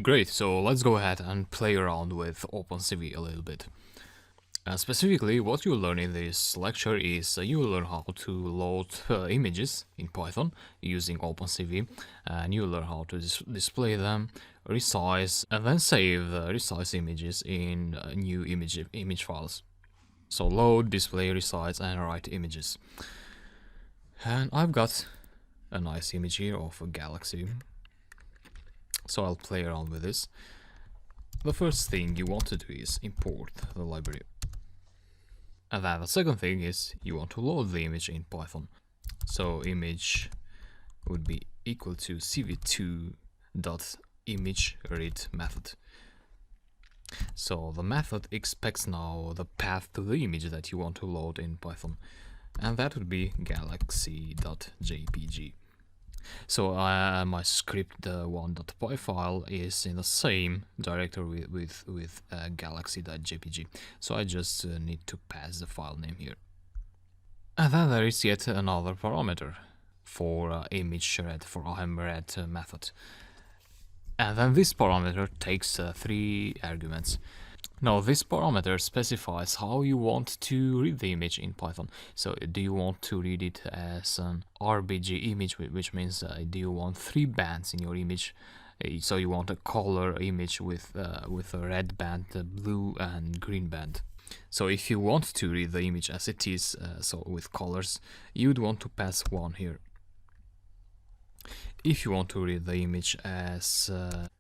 Great, so let's go ahead and play around with OpenCV a little bit. Specifically, what you'll learn in this lecture is you'll learn how to load images in Python using OpenCV, and you'll learn how to display them, resize, and then save the resized images in new image files. So load, display, resize, and write images. And I've got a nice image here of a galaxy. So I'll play around with this. The first thing you want to do is import the library. And then the second thing is you want to load the image in Python. So image would be equal to cv2.imageRead method. So the method expects now the path to the image that you want to load in Python. And that would be galaxy.jpg. So my script, the 1.py file, is in the same directory with galaxy.jpg. So I just need to pass the file name here. And then there is yet another parameter for image read, for imread method. And then this parameter takes 3 arguments. Now this parameter specifies how you want to read the image in Python. So do you want to read it as an RBG image, which means do you want 3 bands in your image? So you want a color image with a red band, a blue and green band. So if you want to read the image as it is, so with colors, you'd want to pass 1 here. If you want to read the image as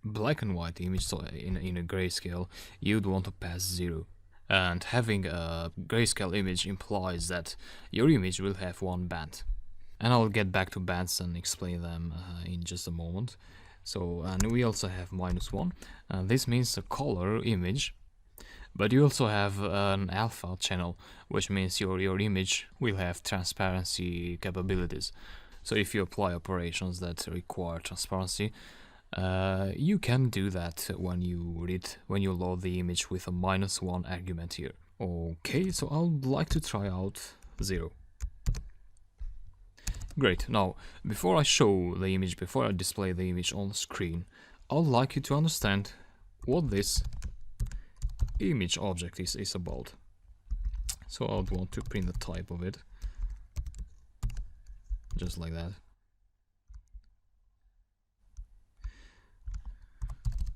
black and white image, so in a grayscale, you'd want to pass 0. And having a grayscale image implies that your image will have 1 band. And I'll get back to bands and explain them in just a moment. So, and we also have -1, and this means a color image. But you also have an alpha channel, which means your image will have transparency capabilities. So if you apply operations that require transparency, you can do that when you load the image with a -1 argument here. Okay, so I'd like to try out 0. Great. Now, before I show the image, before I display the image on the screen, I'd like you to understand what this image object is about. So I'd want to print the type of it. Just like that.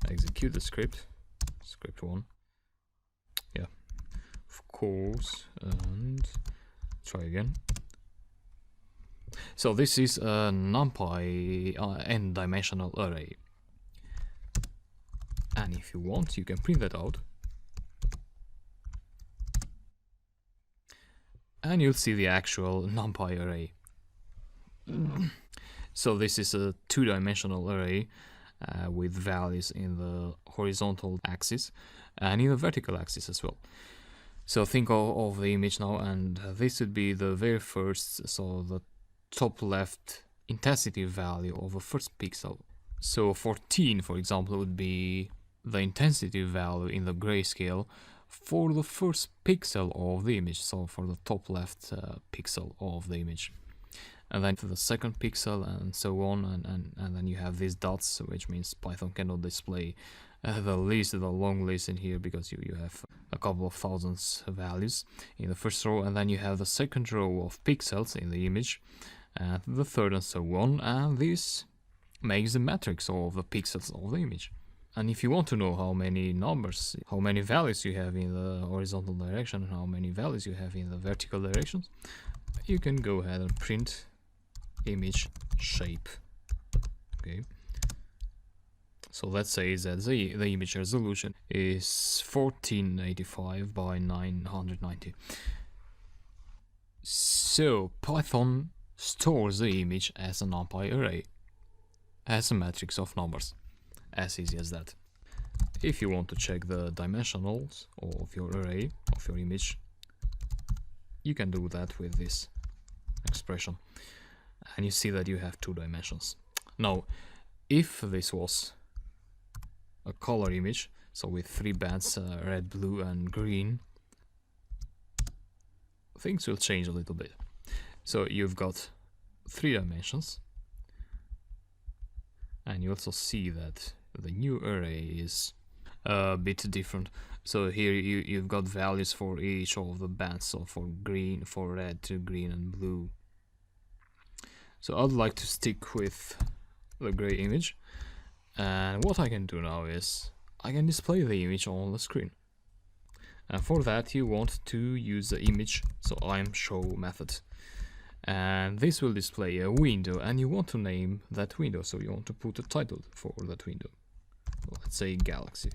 Execute the script. Script 1. Yeah, of course. And try again. So this is a NumPy n-dimensional array. And if you want, you can print that out. And you'll see the actual NumPy array. So this is a 2-dimensional array with values in the horizontal axis and in the vertical axis as well. So think of the image now, and this would be the very first, so the top left intensity value of the first pixel. So 14, for example, would be the intensity value in the grayscale for the first pixel of the image, so for the top left pixel of the image. And then for the second pixel and so on, and then you have these dots, which means Python cannot display the long list in here because you have a couple of thousands values in the first row, and then you have the second row of pixels in the image, and the third and so on, and this makes the matrix of the pixels of the image. And if you want to know how many numbers, how many values you have in the horizontal direction and how many values you have in the vertical directions, you can go ahead and print image shape. Okay, so let's say that the image resolution is 1485 by 990. So Python stores the image as a NumPy array, as a matrix of numbers, as easy as that. If you want to check the dimensionals of your array, of your image, you can do that with this expression. And you see that you have 2 dimensions. Now, if this was a color image, so with 3 bands, red, blue and green, things will change a little bit. So you've got 3 dimensions, and you also see that the new array is a bit different. So here you've got values for each of the bands, so for green, for red to green and blue. So I'd like to stick with the gray image, and what I can do now is I can display the image on the screen. And for that you want to use the image, so ImShow method, and this will display a window, and you want to name that window, so you want to put a title for that window, let's say Galaxy.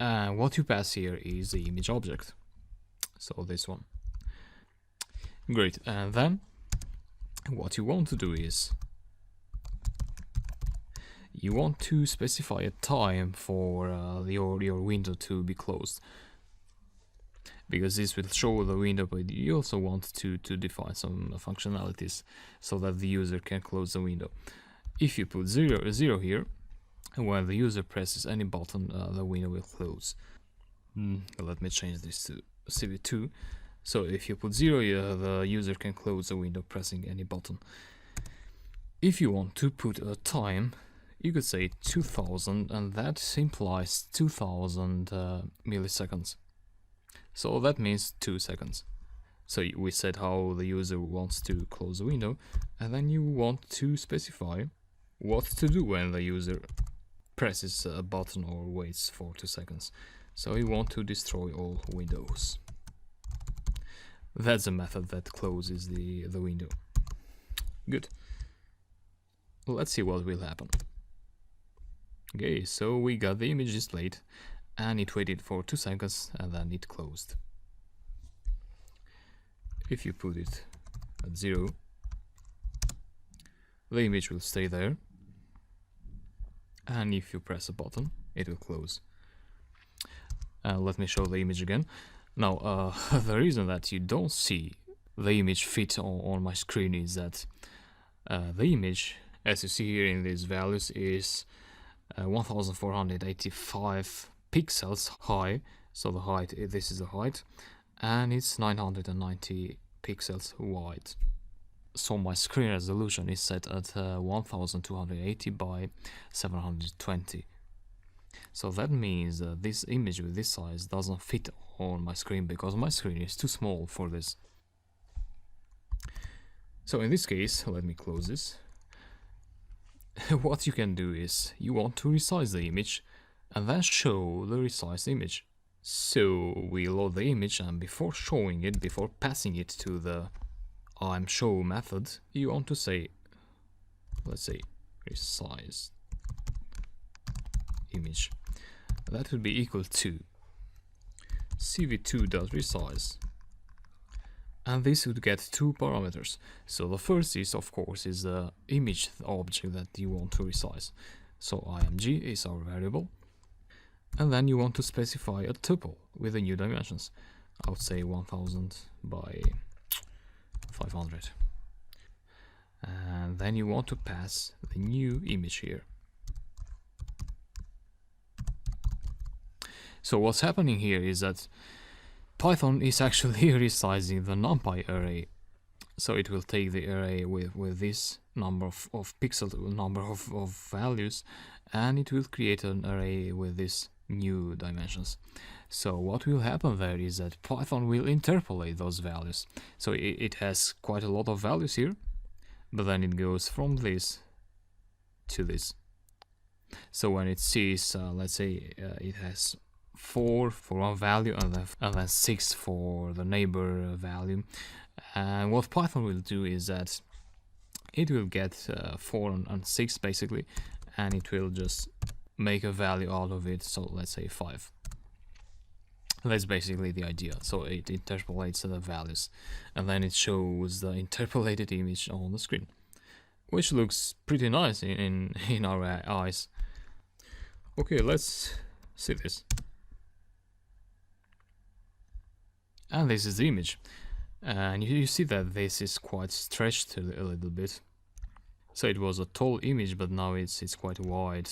And what you pass here is the image object, so this one. Great. And then what you want to do is you want to specify a time for your window to be closed, because this will show the window, but you also want to define some functionalities so that the user can close the window. If you put 0 here, when the user presses any button, the window will close. Let me change this to CV2. So if you put 0, the user can close the window pressing any button. If you want to put a time, you could say 2000, and that implies 2000 milliseconds. So that means 2 seconds. So we said how the user wants to close the window, and then you want to specify what to do when the user presses a button or waits for 2 seconds. So you want to destroy all windows. That's a method that closes the window. Good. Let's see what will happen. Okay, so we got the image displayed, and it waited for 2 seconds, and then it closed. If you put it at 0, the image will stay there, and if you press a button, it will close. Let me show the image again. Now, the reason that you don't see the image fit on my screen is that the image, as you see here in these values, is 1485 pixels high, so the height, this is the height, and it's 990 pixels wide. So my screen resolution is set at 1280 by 720. So that means that this image with this size doesn't fit on my screen, because my screen is too small for this. So in this case, let me close this. What you can do is you want to resize the image and then show the resized image. So we load the image, and before showing it, before passing it to the ImShow method, you want to say, let's say, resize image. That would be equal to cv2.resize, and this would get 2 parameters. So the first is, of course, is the image object that you want to resize. So img is our variable, and then you want to specify a tuple with the new dimensions. I would say 1000 by 500, and then you want to pass the new image here. So what's happening here is that Python is actually resizing the NumPy array. So it will take the array with this number of pixel, number of values, and it will create an array with this new dimensions. So what will happen there is that Python will interpolate those values. So it has quite a lot of values here, but then it goes from this to this. So when it sees, let's say it has 4 for one value, and then 6 for the neighbor value, and what Python will do is that it will get 4 and 6 basically, and it will just make a value out of it. So let's say 5. That's basically the idea. So it interpolates the values, and then it shows the interpolated image on the screen, which looks pretty nice in our eyes. Okay, let's see this. And this is the image, and you see that this is quite stretched a little bit. So it was a tall image, but now it's quite wide,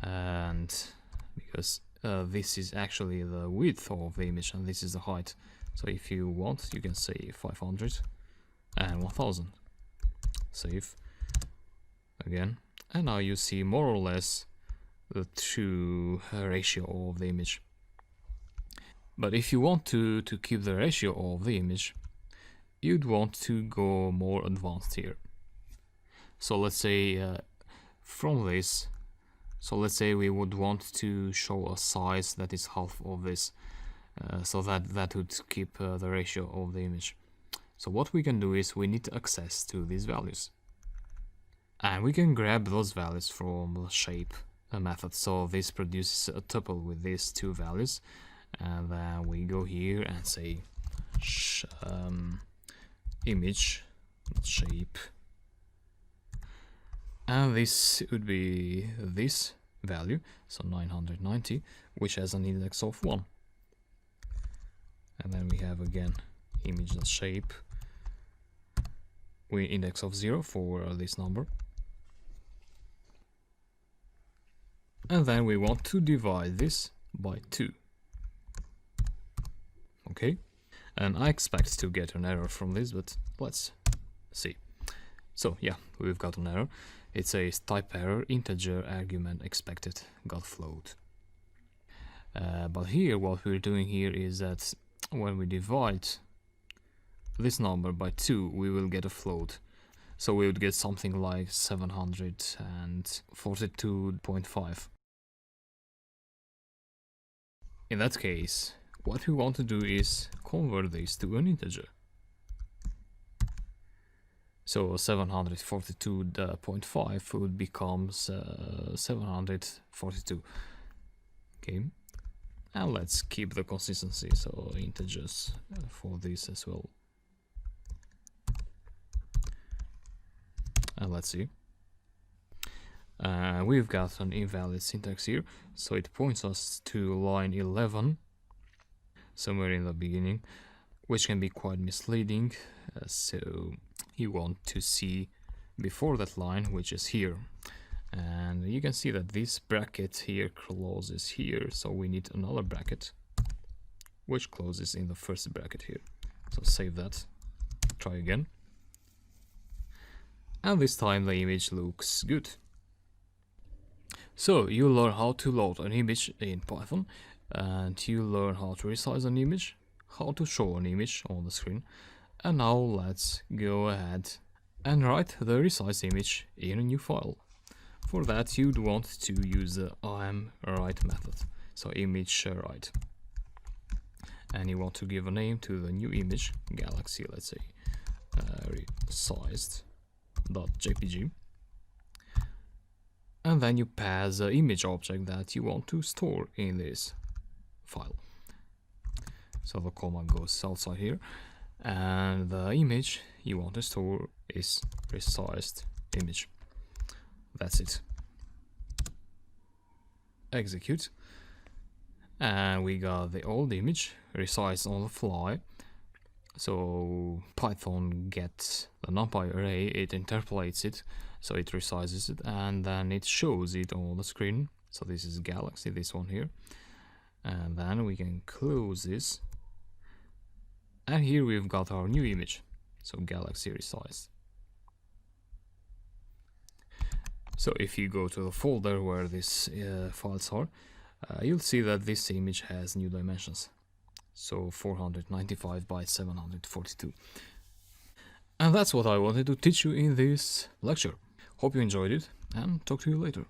and because this is actually the width of the image, and this is the height. So if you want, you can say 500 and 1000. Save again, And now you see more or less the true ratio of the image. But if you want to keep the ratio of the image, you'd want to go more advanced here. So let's say from this, so let's say we would want to show a size that is half of this, so that would keep the ratio of the image. So what we can do is we need access to these values, and we can grab those values from the shape method. So this produces a tuple with these two values, and then we go here and say image shape, and this would be this value, so 990, which has an index of 1. And then we have again image.shape with index of 0 for this number. And then we want to divide this by 2. Okay, and I expect to get an error from this, but let's see. So yeah, we've got an error. It says type error, integer argument expected got float. But here, what we're doing here is that when we divide this number by 2, we will get a float. So we would get something like 742.5. In that case, what we want to do is convert this to an integer. So 742.5 would become 742. Okay, and let's keep the consistency, so integers for this as well. And let's see. We've got an invalid syntax here, so it points us to line 11 somewhere in the beginning, which can be quite misleading. So you want to see before that line, which is here, and you can see that this bracket here closes here, so we need another bracket which closes in the first bracket here. So save that, try again, and this time the image looks good. So you learn how to load an image in Python, and you learn how to resize an image, how to show an image on the screen. And now let's go ahead and write the resized image in a new file. For that, you'd want to use the imWrite method, so image write, and you want to give a name to the new image, galaxy, let's say resized.jpg, and then you pass the image object that you want to store in this file. So the comma goes outside here, and the image you want to store is resized image. That's it. Execute, and we got the old image resized on the fly. So Python gets the numpy array, it interpolates it, so it resizes it, and then it shows it on the screen. So this is galaxy, this one here, and then we can close this, and here we've got our new image, so galaxy resized. So if you go to the folder where these files are, you'll see that this image has new dimensions, so 495 by 742. And that's what I wanted to teach you in this lecture. Hope you enjoyed it, and talk to you later.